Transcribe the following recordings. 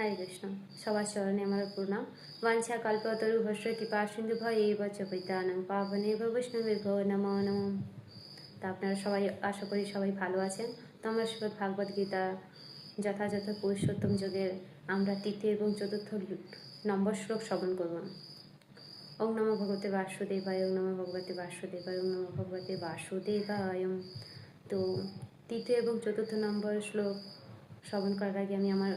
হরে কৃষ্ণ। সবার চরণে আমার প্রণাম। বাঞ্ছা কল্পতরু ভস্য কৃপা সিন্ধু ভয়েব চ পতিতানাং পাবনেভ্যো বৈষ্ণবেভ্যো নমো নমঃ। তা আপনারা সবাই আশা করি সবাই ভালো আছেন। তো আমরা শ্রীমদ্ ভাগবত গীতা যথাযথ পুরুষোত্তম যুগের আমরা তৃতীয় এবং চতুর্থ নম্বর শ্লোক শ্রবণ করব। ওং নমো ভগবতে বাসুদেবায়, ওং নমো ভগবতে বাসুদেবায়, ওং নমো ভগবতে বাসুদেবায়। তো তৃতীয় এবং চতুর্থ নম্বর শ্লোক শ্রবণ করার আগে আমি আমার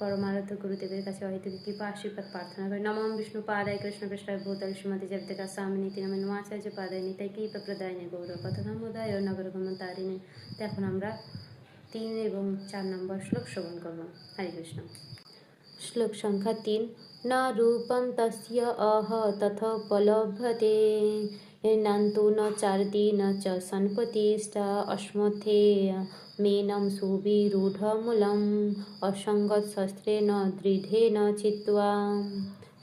পরমারাধ্য গুরুদেবের কাছে অহেতুক কৃপা আশীর্বাদ প্রার্থনা করি। নমঃ বিষ্ণু পাদায় কৃষ্ণ কৃষ্ণায় ভূতাল শ্রীমতী জগদেকা স্বামিনী তিনামে নমাচার্য পাদায় নিতাই কৃপা প্রদায় গৌর কথনামোদায় নগরগম তারিণী। তো এখন আমরা 3 এবং 4 নম্বর শ্লোক শ্রবণ করব। হরে কৃষ্ণ। শ্লোক সংখ্যা 3। না রূপম তস্য অহ তথোপলভ্যতে নান্তু ন চারদি ন চ সন্পতিষ্ঠা অস্মথে মেনম সুবিরূঢ়মূলম অসঙ্গত শস্ত্রেণ দৃঢ়েন চিত্ত্বা।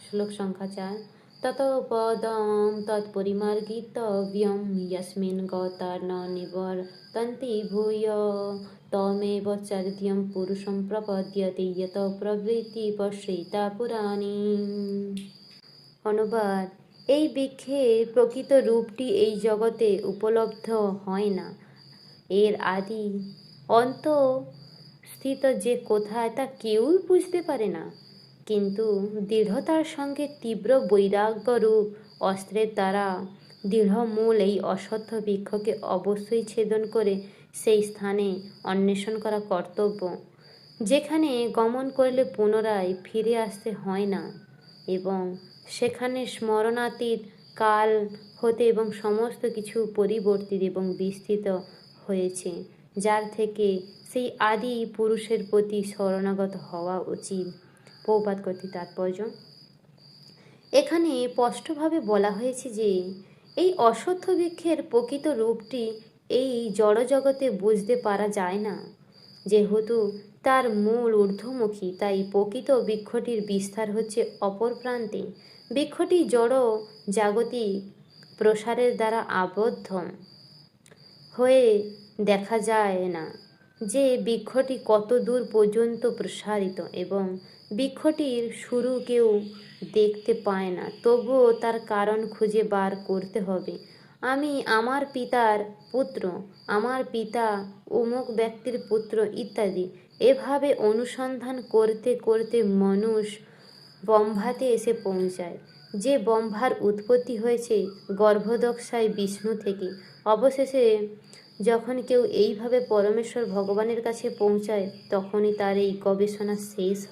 শ্লোক সংখ্যা 4। ততপদম তৎপরিমার্গিতব্যম যস্মিন গতা ন নিবর্তন্তি ভূয় তমেব চারিদ্যম পুরুষম প্রপদ্যতে যত প্রবৃত্তি পশ্রিতা পুরাণী। অনুবাদ: এই বৃক্ষের প্রকৃত রূপটি এই জগতে উপলব্ধ হয় না। এর আদি অন্ত স্থিত যে কোথায় তা কেউই বুঝতে পারে না। কিন্তু দৃঢ়তার সঙ্গে তীব্র বৈরাগ্যরূপ অস্ত্রের দ্বারা দৃঢ় মূল এই অশ্বত্থ বৃক্ষকে অবশ্যই ছেদন করে সেই স্থানে অন্বেষণ করা কর্তব্য, যেখানে গমন করলে পুনরায় ফিরে আসতে হয় না এবং সেখানে স্মরণাতীত কাল হতে এবং সমস্ত কিছু পরিবর্তিত এবং বিস্তৃত হয়েছে, যার থেকে সেই আদি পুরুষের প্রতি শরণাগত হওয়া উচিত। প্রভুপাদ কর্তৃক তাৎপর্য: এখানে স্পষ্টভাবে বলা হয়েছে যে এই অশ্বত্থ বৃক্ষের প্রকৃত রূপটি এই জড়জগতে বুঝতে পারা যায় না। যেহেতু তার মূল ঊর্ধ্বমুখী, তাই প্রকৃত বৃক্ষটির বিস্তার হচ্ছে অপর প্রান্তে। বৃক্ষটি জড় জাগতিক প্রসারের দ্বারা আবদ্ধ হয়ে দেখা যায় না যে বৃক্ষটি কত দূর পর্যন্ত প্রসারিত, এবং বৃক্ষটির শুরু কেউ দেখতে পায় না। তবুও তার কারণ খুঁজে বার করতে হবে। আমি আমার পিতার পুত্র, আমার পিতা অমুক ব্যক্তির পুত্র ইত্যাদি। এভাবে অনুসন্ধান করতে করতে মানুষ ব্রহ্মাতে এসে পৌঁছায়, যে ব্রহ্মার উৎপত্তি হয়েছে গর্ভদশায় বিষ্ণু থেকে। অবশেষে যখন কেউ এইভাবে পরমেশ্বর ভগবানের কাছে পৌঁছায়, তখনই তার এই গবেষণা শেষ হয়।